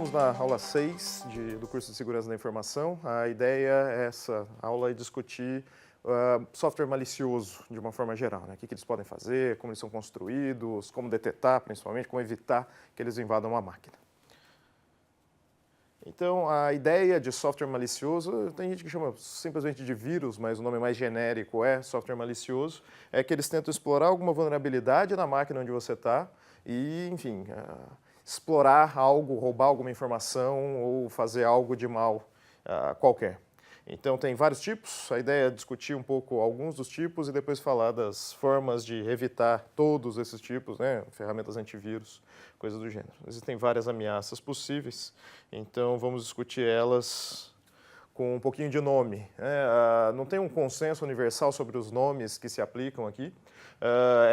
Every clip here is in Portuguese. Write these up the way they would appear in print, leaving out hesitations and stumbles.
estamos na aula 6 do curso de Segurança da Informação. A ideia é essa aula é discutir software malicioso de uma forma geral, né? O que eles podem fazer, como eles são construídos, como detectar, principalmente, como evitar que eles invadam uma máquina. Então, a ideia de software malicioso, tem gente que chama simplesmente de vírus, mas o nome mais genérico é software malicioso, é que eles tentam explorar alguma vulnerabilidade na máquina onde você está e, enfim, explorar algo, roubar alguma informação ou fazer algo de mal qualquer. Então, tem vários tipos. A ideia é discutir um pouco alguns dos tipos e depois falar das formas de evitar todos esses tipos, né? Ferramentas antivírus, coisas do gênero. Existem várias ameaças possíveis, então vamos discutir elas com um pouquinho de nome. Não tem um consenso universal sobre os nomes que se aplicam aqui.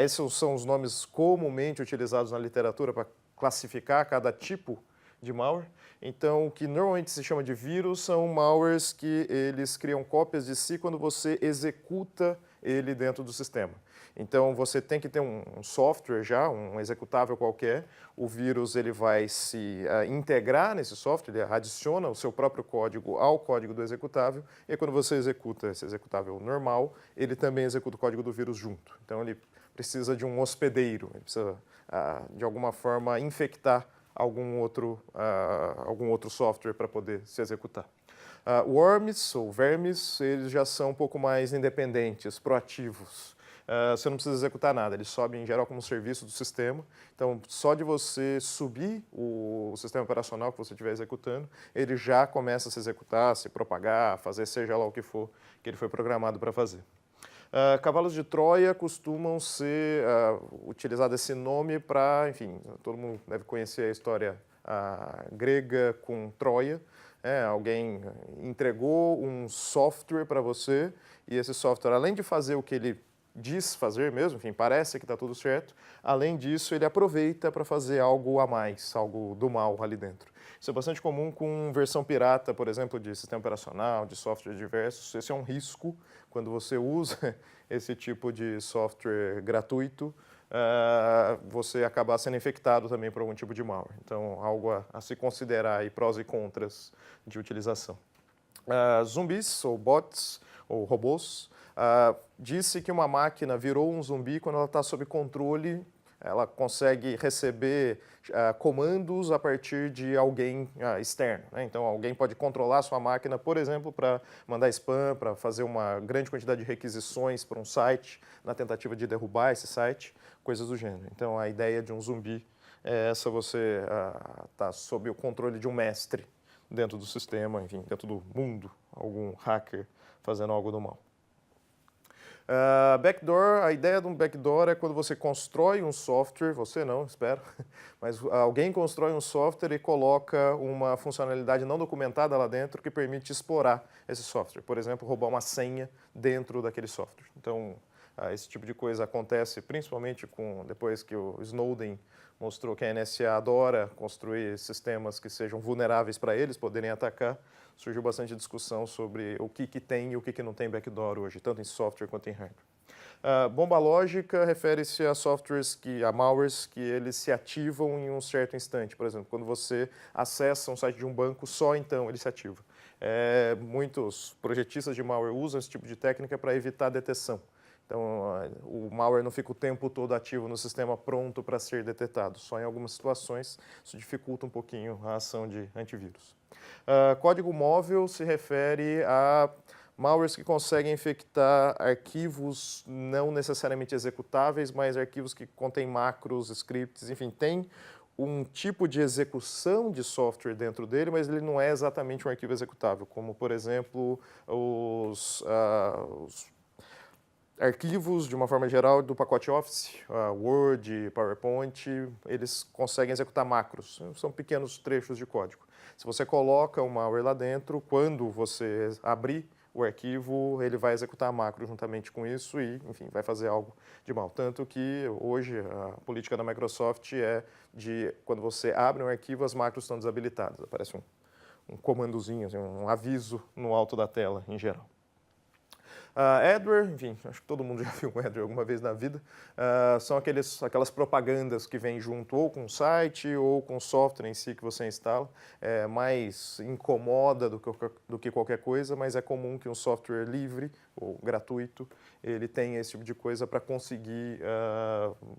Esses são os nomes comumente utilizados na literatura para classificar cada tipo de malware. Então, o que normalmente se chama de vírus são malwares que eles criam cópias de si quando você executa ele dentro do sistema. Então, você tem que ter um software já, um executável qualquer. O vírus ele vai se integrar nesse software, ele adiciona o seu próprio código ao código do executável. E quando você executa esse executável normal, ele também executa o código do vírus junto. Então, ele precisa de um hospedeiro, ele precisa, de alguma forma, infectar algum outro software para poder se executar. Worms, ou vermes, eles já são um pouco mais independentes, proativos. Você não precisa executar nada, eles sobem em geral como serviço do sistema. Então, só de você subir o sistema operacional que você estiver executando, ele já começa a se executar, se propagar, fazer seja lá o que for que ele foi programado para fazer. Cavalos de Troia costumam ser utilizado esse nome para, enfim, todo mundo deve conhecer a história grega com Troia. Alguém entregou um software para você e esse software, além de fazer o que ele diz fazer mesmo, enfim, parece que está tudo certo, além disso ele aproveita para fazer algo a mais, algo do mal ali dentro. Isso é bastante comum com versão pirata, por exemplo, de sistema operacional, de software diversos. Esse é um risco quando você usa esse tipo de software gratuito, você acabar sendo infectado também por algum tipo de malware. Então, algo a se considerar aí, prós e contras de utilização. Zumbis, ou bots, ou robôs, disse que uma máquina virou um zumbi quando ela está sob controle. Ela consegue receber comandos a partir de alguém externo, né? Então, alguém pode controlar a sua máquina, por exemplo, para mandar spam, para fazer uma grande quantidade de requisições para um site, na tentativa de derrubar esse site, coisas do gênero. Então, a ideia de um zumbi é essa, você está sob o controle de um mestre dentro do sistema, enfim, dentro do mundo, algum hacker fazendo algo do mal. Backdoor, a ideia de um backdoor é quando você constrói um software, você não, espero, mas alguém constrói um software e coloca uma funcionalidade não documentada lá dentro que permite explorar esse software. Por exemplo, roubar uma senha dentro daquele software. Então, esse tipo de coisa acontece principalmente depois que o Snowden mostrou que a NSA adora construir sistemas que sejam vulneráveis para eles poderem atacar. Surgiu bastante discussão sobre o que tem e o que não tem backdoor hoje, tanto em software quanto em hardware. Bomba lógica refere-se a softwares, a malwares, que eles se ativam em um certo instante. Por exemplo, quando você acessa um site de um banco, só então ele se ativa. Muitos projetistas de malware usam esse tipo de técnica para evitar a detecção. Então, o malware não fica o tempo todo ativo no sistema pronto para ser detectado. Só em algumas situações isso dificulta um pouquinho a ação de antivírus. Código móvel se refere a malwares que conseguem infectar arquivos não necessariamente executáveis, mas arquivos que contêm macros, scripts, enfim, tem um tipo de execução de software dentro dele, mas ele não é exatamente um arquivo executável, como, por exemplo, os arquivos, de uma forma geral, do pacote Office, Word, PowerPoint, eles conseguem executar macros, são pequenos trechos de código. Se você coloca um malware lá dentro, quando você abrir o arquivo, ele vai executar a macro juntamente com isso e, enfim, vai fazer algo de mal. Tanto que hoje a política da Microsoft é de, quando você abre um arquivo, as macros estão desabilitadas. Aparece um comandozinho, assim, um aviso no alto da tela, em geral. Adware, enfim, acho que todo mundo já viu um Adware alguma vez na vida, são aquelas propagandas que vêm junto ou com o site ou com o software em si que você instala. É mais incomoda do que qualquer coisa, mas é comum que um software livre ou gratuito ele tenha esse tipo de coisa para conseguir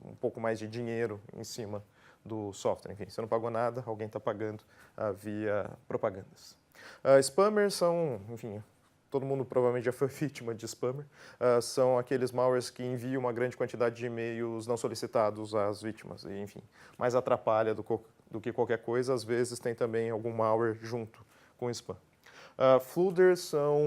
um pouco mais de dinheiro em cima do software. Enfim, você não pagou nada, alguém está pagando via propagandas. Spammers são, enfim, todo mundo provavelmente já foi vítima de spammer, são aqueles malwares que enviam uma grande quantidade de e-mails não solicitados às vítimas, e, enfim, mais atrapalha do que qualquer coisa, às vezes tem também algum malware junto com o spam. Flooders são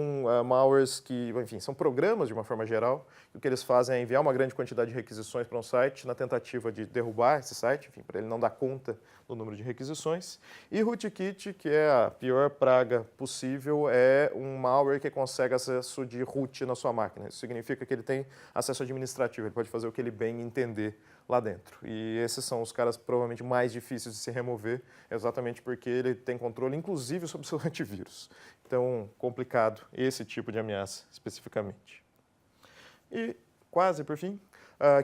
malwares que, enfim, são programas de uma forma geral, que o que eles fazem é enviar uma grande quantidade de requisições para um site na tentativa de derrubar esse site, enfim, para ele não dar conta do número de requisições. E rootkit, que é a pior praga possível, é um malware que consegue acesso de root na sua máquina. Isso significa que ele tem acesso administrativo, ele pode fazer o que ele bem entender lá dentro. E esses são os caras provavelmente mais difíceis de se remover, exatamente porque ele tem controle, inclusive, sobre o seu antivírus. Então, complicado esse tipo de ameaça, especificamente. E, quase por fim,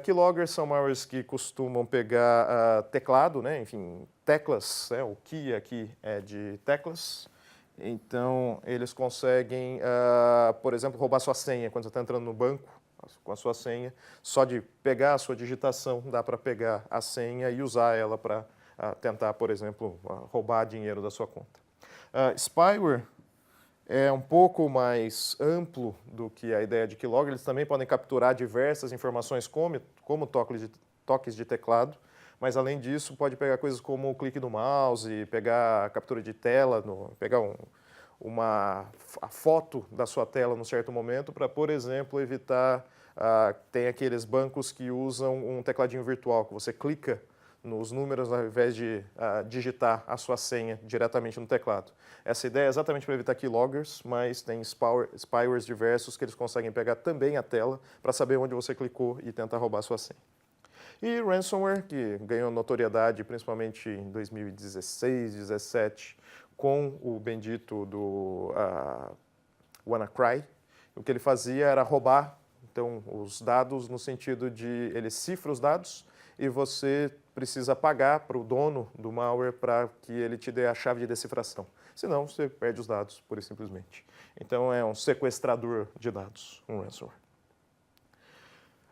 keyloggers são malwares que costumam pegar teclado, né? Enfim, teclas, né? O key aqui é de teclas. Então, eles conseguem, por exemplo, roubar sua senha quando você está entrando no banco, com a sua senha. Só de pegar a sua digitação, dá para pegar a senha e usar ela para tentar, por exemplo, roubar dinheiro da sua conta. Spyware é um pouco mais amplo do que a ideia de keylogger. Eles também podem capturar diversas informações como toques de teclado, mas além disso pode pegar coisas como o clique do mouse, pegar a captura de tela, pegar a foto da sua tela num certo momento para, por exemplo, evitar... tem aqueles bancos que usam um tecladinho virtual, que você clica nos números ao invés de digitar a sua senha diretamente no teclado. Essa ideia é exatamente para evitar keyloggers, mas tem spywares diversos que eles conseguem pegar também a tela para saber onde você clicou e tentar roubar a sua senha. E ransomware, que ganhou notoriedade principalmente em 2016, 2017, com o bendito do WannaCry. O que ele fazia era roubar então, os dados no sentido de ele cifra os dados e você precisa pagar para o dono do malware para que ele te dê a chave de decifração. Senão, você perde os dados, pura e simplesmente. Então, é um sequestrador de dados, um ransomware.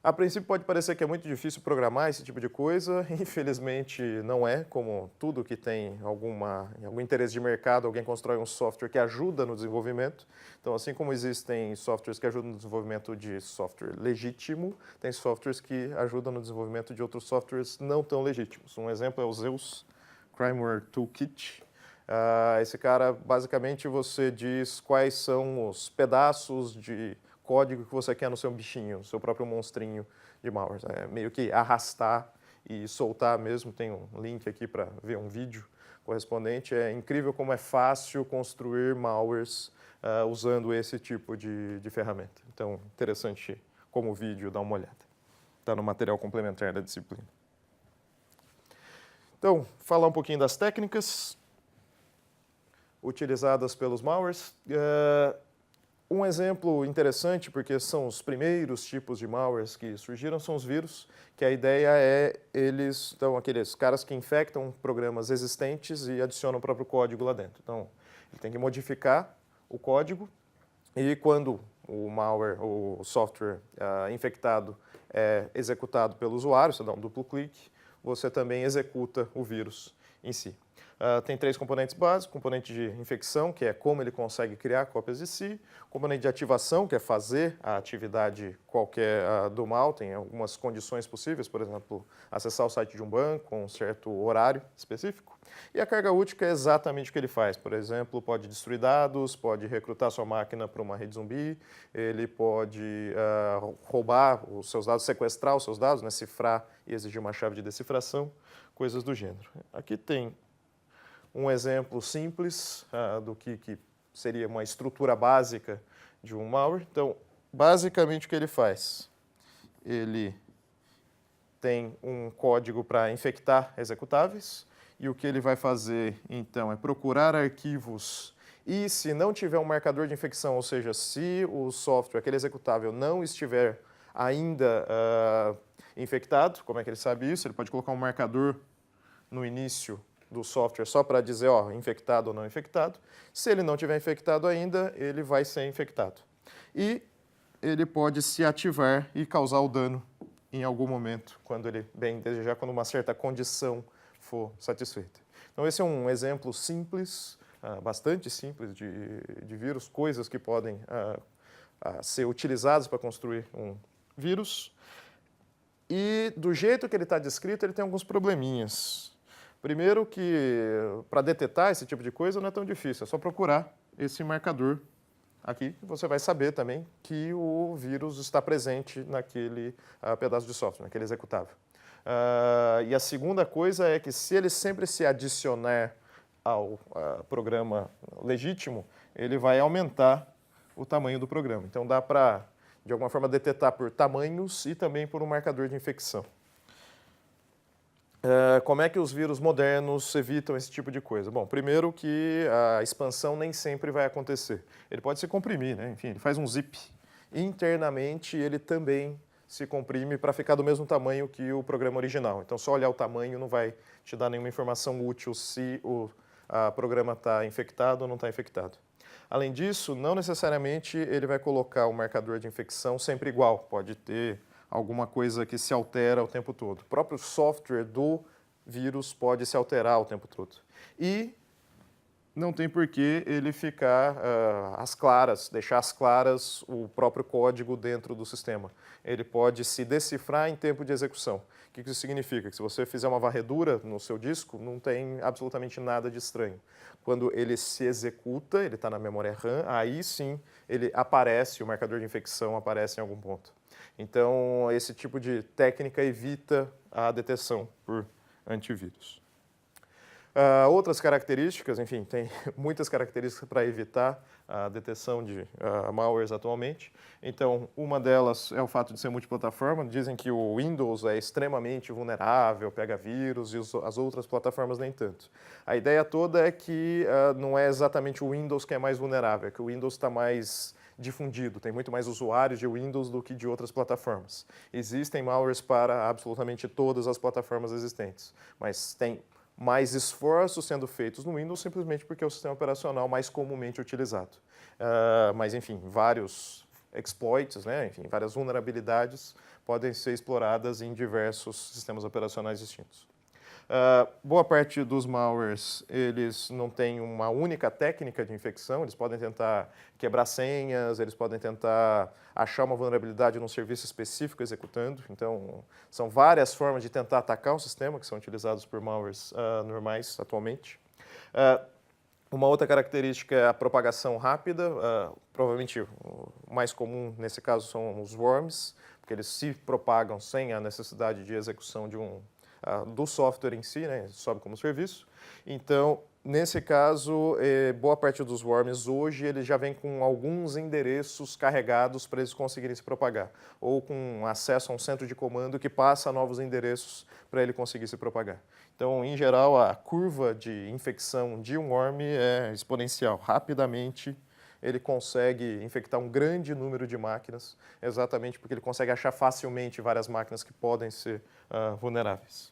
A princípio pode parecer que é muito difícil programar esse tipo de coisa, infelizmente não é, como tudo que tem algum interesse de mercado, alguém constrói um software que ajuda no desenvolvimento. Então, assim como existem softwares que ajudam no desenvolvimento de software legítimo, tem softwares que ajudam no desenvolvimento de outros softwares não tão legítimos. Um exemplo é o Zeus Crimeware Toolkit. Esse cara, basicamente, você diz quais são os pedaços de código que você quer no seu bichinho, no seu próprio monstrinho de malware. É meio que arrastar e soltar mesmo. Tem um link aqui para ver um vídeo correspondente. É incrível como é fácil construir malwares usando esse tipo de ferramenta. Então, interessante como vídeo, dá uma olhada. Está no material complementar da disciplina. Então, falar um pouquinho das técnicas utilizadas pelos malwares. Um exemplo interessante, porque são os primeiros tipos de malwares que surgiram, são os vírus, que a ideia é aqueles caras que infectam programas existentes e adicionam o próprio código lá dentro. Então, ele tem que modificar o código e quando o malware, o software infectado é executado pelo usuário, você dá um duplo clique, você também executa o vírus em si. Tem 3 componentes básicos: componente de infecção, que é como ele consegue criar cópias de si; componente de ativação, que é fazer a atividade qualquer do mal, tem algumas condições possíveis, por exemplo, acessar o site de um banco com um certo horário específico; e a carga útil, que é exatamente o que ele faz. Por exemplo, pode destruir dados, pode recrutar sua máquina para uma rede zumbi, ele pode roubar os seus dados, sequestrar os seus dados, né, cifrar e exigir uma chave de decifração, coisas do gênero. Aqui tem um exemplo simples do que seria uma estrutura básica de um malware. Então, basicamente o que ele faz? Ele tem um código para infectar executáveis e o que ele vai fazer, então, é procurar arquivos E se não tiver um marcador de infecção, ou seja, se o software, aquele executável, não estiver ainda infectado, como é que ele sabe isso? Ele pode colocar um marcador no início do software só para dizer, ó, infectado ou não infectado. Se ele não tiver infectado ainda, ele vai ser infectado. E ele pode se ativar e causar o dano em algum momento, quando ele bem desejar, quando uma certa condição for satisfeita. Então esse é um exemplo simples, bastante simples de vírus, coisas que podem ser utilizadas para construir um vírus. E do jeito que ele está descrito, ele tem alguns probleminhas. Primeiro que para detectar esse tipo de coisa não é tão difícil, é só procurar esse marcador aqui. Você vai saber também que o vírus está presente naquele pedaço de software, naquele executável. E a segunda coisa é que se ele sempre se adicionar ao programa legítimo, ele vai aumentar o tamanho do programa. Então dá para, de alguma forma, detectar por tamanhos e também por um marcador de infecção. Como é que os vírus modernos evitam esse tipo de coisa? Bom, primeiro que a expansão nem sempre vai acontecer. Ele pode se comprimir, né? Enfim, ele faz um zip. Internamente, ele também se comprime para ficar do mesmo tamanho que o programa original. Então, só olhar o tamanho não vai te dar nenhuma informação útil se o programa está infectado ou não está infectado. Além disso, não necessariamente ele vai colocar o marcador de infecção sempre igual. Pode ter alguma coisa que se altera o tempo todo. O próprio software do vírus pode se alterar o tempo todo. E não tem por que ele ficar às claras, deixar às claras o próprio código dentro do sistema. Ele pode se decifrar em tempo de execução. O que isso significa? Que se você fizer uma varredura no seu disco, não tem absolutamente nada de estranho. Quando ele se executa, ele está na memória RAM, aí sim ele aparece, o marcador de infecção aparece em algum ponto. Então, esse tipo de técnica evita a detecção por antivírus. Outras características, enfim, tem muitas características para evitar a detecção de malwares atualmente. Então, uma delas é o fato de ser multiplataforma. Dizem que o Windows é extremamente vulnerável, pega vírus, e as outras plataformas nem tanto. A ideia toda é que não é exatamente o Windows que é mais vulnerável, é que o Windows está mais difundido, tem muito mais usuários de Windows do que de outras plataformas. Existem malwares para absolutamente todas as plataformas existentes, mas tem mais esforços sendo feitos no Windows simplesmente porque é o sistema operacional mais comumente utilizado. Mas, enfim, vários exploits, né? Enfim, várias vulnerabilidades podem ser exploradas em diversos sistemas operacionais distintos. Boa parte dos malwares, eles não têm uma única técnica de infecção, eles podem tentar quebrar senhas, eles podem tentar achar uma vulnerabilidade num serviço específico executando. Então, são várias formas de tentar atacar o sistema que são utilizados por malwares normais atualmente. Uma outra característica é a propagação rápida. Provavelmente o mais comum nesse caso são os worms, porque eles se propagam sem a necessidade de execução do software em si, né, sobe como serviço. Então, nesse caso, boa parte dos worms hoje eles já vêm com alguns endereços carregados para eles conseguirem se propagar, ou com acesso a um centro de comando que passa novos endereços para ele conseguir se propagar. Então, em geral, a curva de infecção de um worm é exponencial. Rapidamente, ele consegue infectar um grande número de máquinas, exatamente porque ele consegue achar facilmente várias máquinas que podem ser vulneráveis.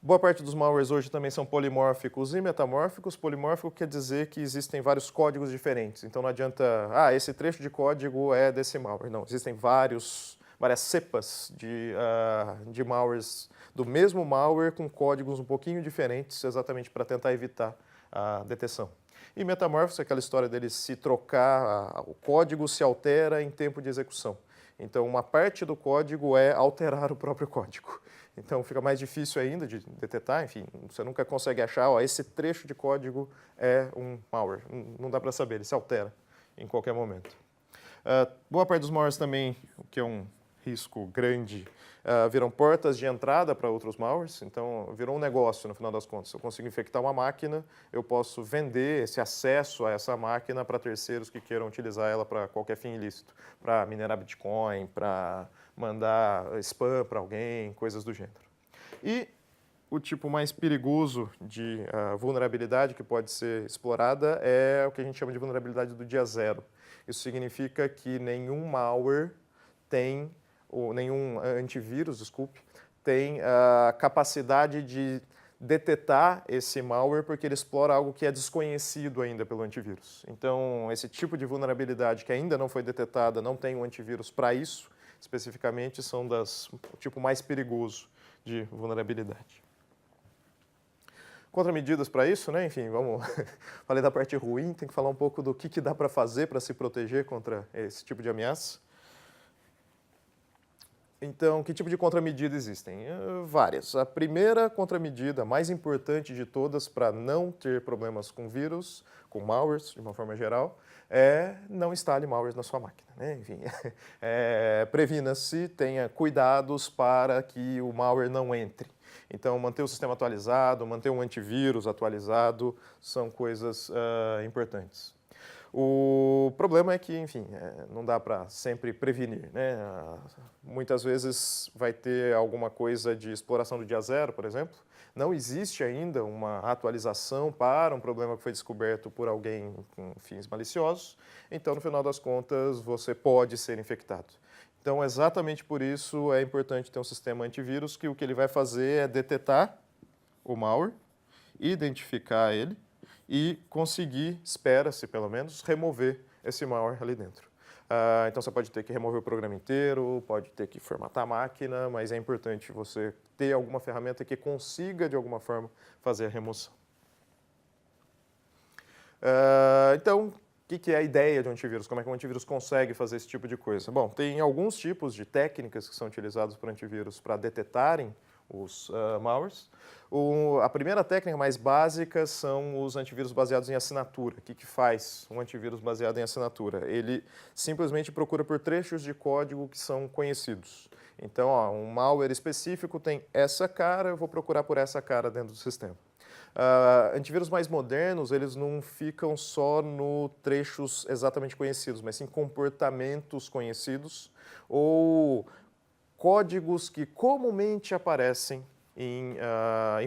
Boa parte dos malwares hoje também são polimórficos e metamórficos. Polimórfico quer dizer que existem vários códigos diferentes. Então não adianta, esse trecho de código é desse malware. Não, existem várias cepas de malwares do mesmo malware com códigos um pouquinho diferentes, exatamente para tentar evitar a detecção. E metamórfico é aquela história dele se trocar, o código se altera em tempo de execução. Então, uma parte do código é alterar o próprio código. Então, fica mais difícil ainda de detectar. Enfim, você nunca consegue achar, esse trecho de código é um malware. Não dá para saber, ele se altera em qualquer momento. Boa parte dos malwares também, o que é um risco grande, viram portas de entrada para outros malwares. Então, virou um negócio, no final das contas. Se eu consigo infectar uma máquina, eu posso vender esse acesso a essa máquina para terceiros que queiram utilizar ela para qualquer fim ilícito, para minerar Bitcoin, para mandar spam para alguém, coisas do gênero. E o tipo mais perigoso de vulnerabilidade que pode ser explorada é o que a gente chama de vulnerabilidade do dia zero. Isso significa que nenhum malware tem, ou nenhum antivírus, desculpe, tem a capacidade de detectar esse malware porque ele explora algo que é desconhecido ainda pelo antivírus. Então, esse tipo de vulnerabilidade que ainda não foi detectada, não tem um antivírus para isso, especificamente, são o tipo mais perigoso de vulnerabilidade. Contramedidas para isso, né? Enfim, vamos. Falei da parte ruim, tem que falar um pouco do que dá para fazer para se proteger contra esse tipo de ameaça. Então, que tipo de contramedida existem? Várias. A primeira contramedida, mais importante de todas para não ter problemas com vírus, com malwares, de uma forma geral, é não instale malwares na sua máquina, né? Enfim, previna-se, tenha cuidados para que o malware não entre. Então, manter o sistema atualizado, manter um antivírus atualizado são coisas importantes. O problema é que, enfim, não dá para sempre prevenir, né? Muitas vezes vai ter alguma coisa de exploração do dia zero, por exemplo. Não existe ainda uma atualização para um problema que foi descoberto por alguém com fins maliciosos. Então, no final das contas, você pode ser infectado. Então, exatamente por isso é importante ter um sistema antivírus que o que ele vai fazer é detectar o malware, identificar ele e conseguir, espera-se pelo menos, remover esse malware ali dentro. Então você pode ter que remover o programa inteiro, pode ter que formatar a máquina, mas é importante você ter alguma ferramenta que consiga, de alguma forma, fazer a remoção. Então, o que é a ideia de um antivírus? Como é que um antivírus consegue fazer esse tipo de coisa? Bom, tem alguns tipos de técnicas que são utilizadas por antivírus para detectarem os malwares. A primeira técnica mais básica são os antivírus baseados em assinatura. O que faz um antivírus baseado em assinatura? Ele simplesmente procura por trechos de código que são conhecidos. Então, um malware específico tem essa cara, eu vou procurar por essa cara dentro do sistema. Antivírus mais modernos, eles não ficam só no trechos exatamente conhecidos, mas sim comportamentos conhecidos ou códigos que comumente aparecem em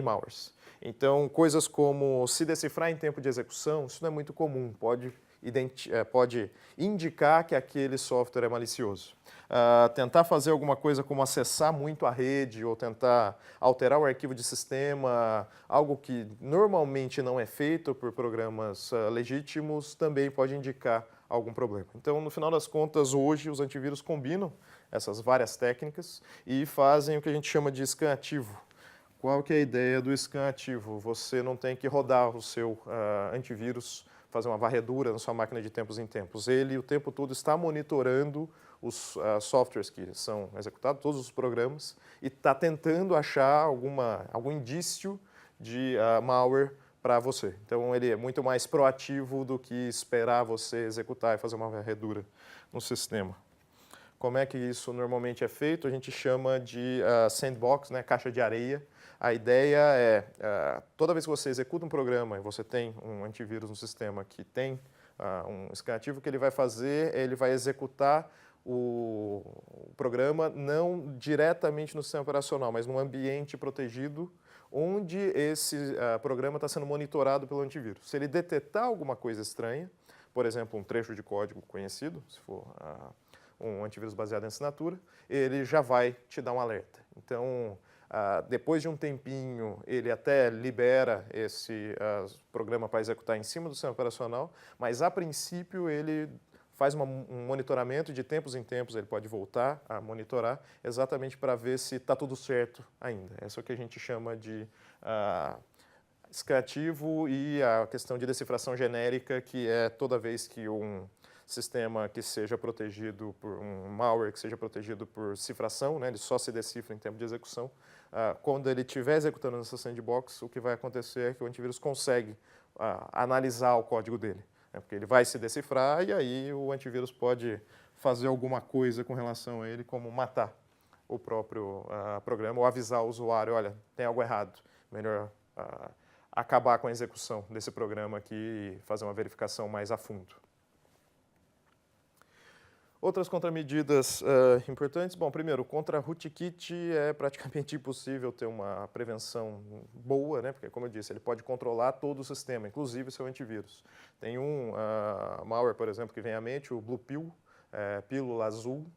malwares. Então, coisas como se decifrar em tempo de execução, isso não é muito comum, pode indicar que aquele software é malicioso. Tentar fazer alguma coisa como acessar muito a rede ou tentar alterar o arquivo de sistema, algo que normalmente não é feito por programas legítimos, também pode indicar algum problema. Então, no final das contas, hoje os antivírus combinam essas várias técnicas e fazem o que a gente chama de scan ativo. Qual que é a ideia do scan ativo? Você não tem que rodar o seu antivírus, fazer uma varredura na sua máquina de tempos em tempos. Ele o tempo todo está monitorando os softwares que são executados, todos os programas, e está tentando achar algum indício de malware para você. Então, ele é muito mais proativo do que esperar você executar e fazer uma varredura no sistema. Como é que isso normalmente é feito? A gente chama de sandbox, né, caixa de areia. A ideia é, toda vez que você executa um programa e você tem um antivírus no sistema que tem um scan ativo, o que ele vai fazer, ele vai executar o programa não diretamente no sistema operacional, mas num ambiente protegido, onde esse programa está sendo monitorado pelo antivírus. Se ele detectar alguma coisa estranha, por exemplo, um trecho de código conhecido, se for um antivírus baseado em assinatura, ele já vai te dar um alerta. Então, depois de um tempinho, ele até libera esse programa para executar em cima do sistema operacional, mas a princípio ele faz um monitoramento de tempos em tempos, ele pode voltar a monitorar exatamente para ver se está tudo certo ainda. Essa é o que a gente chama de scan ativo e a questão de decifração genérica, que é toda vez que um sistema que seja protegido por um malware, que seja protegido por cifração, né, ele só se decifra em tempo de execução. Quando ele estiver executando nessa sandbox, o que vai acontecer é que o antivírus consegue analisar o código dele, né, porque ele vai se decifrar e aí o antivírus pode fazer alguma coisa com relação a ele, como matar o próprio programa ou avisar o usuário, olha, tem algo errado, melhor acabar com a execução desse programa aqui e fazer uma verificação mais a fundo. Outras contramedidas importantes. Bom, primeiro, contra rootkit é praticamente impossível ter uma prevenção boa, né? Porque, como eu disse, ele pode controlar todo o sistema, inclusive o seu antivírus. Tem um malware, por exemplo, que vem à mente, o Blue Pill, pílula azul.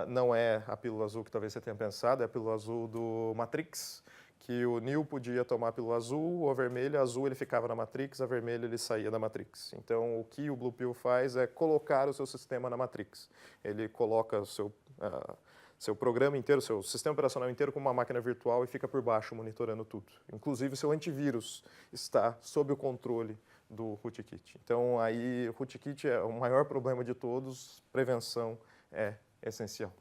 Não é a pílula azul que talvez você tenha pensado, é a pílula azul do Matrix, que o Neo podia tomar a pílula azul, ou a vermelha, a azul ele ficava na Matrix, a vermelha ele saía da Matrix. Então, o que o Blue Pill faz é colocar o seu sistema na Matrix. Ele coloca o seu programa inteiro, seu sistema operacional inteiro como uma máquina virtual e fica por baixo monitorando tudo. Inclusive, o seu antivírus está sob o controle do rootkit. Então, aí, o rootkit é o maior problema de todos, prevenção é essencial.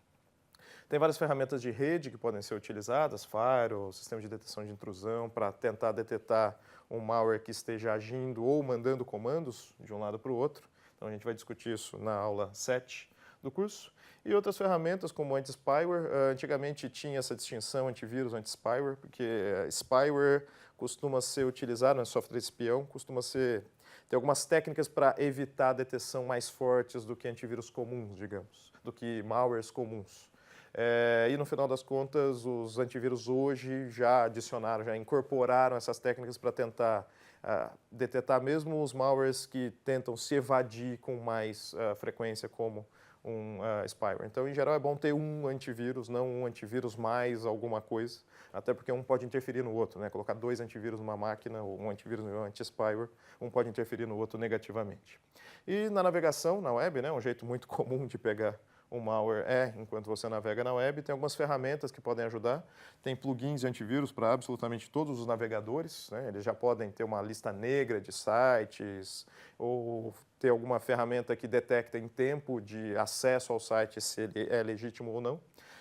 Tem várias ferramentas de rede que podem ser utilizadas, firewall, sistema de detecção de intrusão, para tentar detectar um malware que esteja agindo ou mandando comandos de um lado para o outro. Então a gente vai discutir isso na aula 7 do curso. E outras ferramentas como anti-spyware. Antigamente tinha essa distinção antivírus, anti-spyware, porque spyware costuma ser utilizado, software espião, costuma ser tem algumas técnicas para evitar a detecção mais fortes do que antivírus comuns, digamos, do que malwares comuns. E no final das contas, os antivírus hoje já adicionaram, já incorporaram essas técnicas para tentar detectar mesmo os malwares que tentam se evadir com mais frequência, como um spyware. Então, em geral, é bom ter um antivírus, não um antivírus mais alguma coisa, até porque um pode interferir no outro, né? Colocar dois antivírus numa máquina, ou um antivírus e um anti-spyware, um pode interferir no outro negativamente. E na navegação, na web, né? Um jeito muito comum de pegar um malware enquanto você navega na web, tem algumas ferramentas que podem ajudar. Tem plugins de antivírus para absolutamente todos os navegadores, né? Eles já podem ter uma lista negra de sites, ou ter alguma ferramenta que detecta em tempo de acesso ao site se ele é legítimo ou não.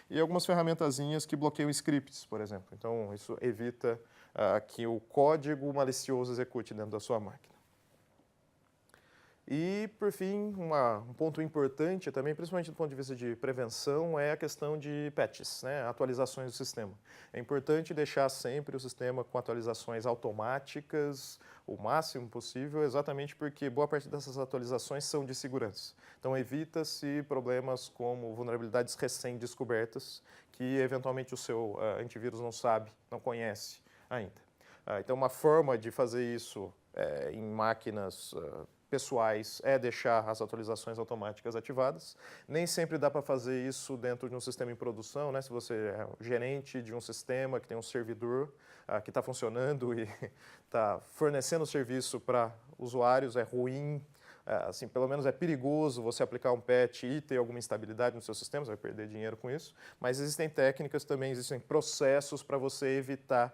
E algumas ferramentazinhas que bloqueiam scripts, por exemplo. Então, isso evita que o código malicioso execute dentro da sua máquina. E, por fim, um ponto importante também, principalmente do ponto de vista de prevenção, é a questão de patches, né, atualizações do sistema. É importante deixar sempre o sistema com atualizações automáticas, o máximo possível, exatamente porque boa parte dessas atualizações são de segurança. Então, evita-se problemas como vulnerabilidades recém-descobertas, que eventualmente o seu antivírus não sabe, não conhece ainda. Então, uma forma de fazer isso em máquinas pessoais é deixar as atualizações automáticas ativadas. Nem sempre dá para fazer isso dentro de um sistema em produção, né? Se você é gerente de um sistema que tem um servidor que está funcionando e está fornecendo serviço para usuários, é ruim, assim, pelo menos é perigoso você aplicar um patch e ter alguma instabilidade no seu sistema, você vai perder dinheiro com isso, mas existem técnicas também, existem processos para você evitar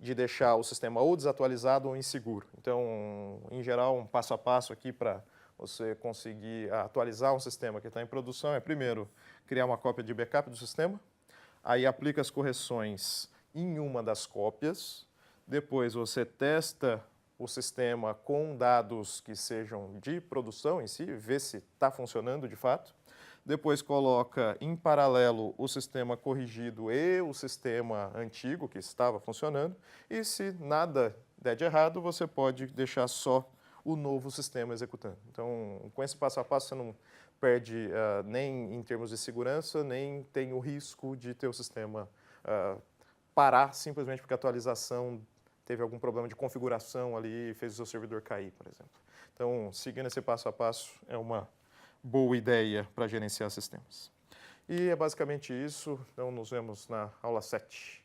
de deixar o sistema ou desatualizado ou inseguro. Então, em geral, um passo a passo aqui para você conseguir atualizar um sistema que está em produção é, primeiro, criar uma cópia de backup do sistema, aí aplica as correções em uma das cópias, depois você testa o sistema com dados que sejam de produção em si, vê se está funcionando de fato, depois coloca em paralelo o sistema corrigido e o sistema antigo que estava funcionando, e se nada der de errado, você pode deixar só o novo sistema executando. Então, com esse passo a passo, você não perde nem em termos de segurança, nem tem o risco de ter o sistema parar simplesmente porque a atualização teve algum problema de configuração ali e fez o seu servidor cair, por exemplo. Então, seguindo esse passo a passo é uma boa ideia para gerenciar sistemas. E é basicamente isso. Então, nos vemos na aula 7.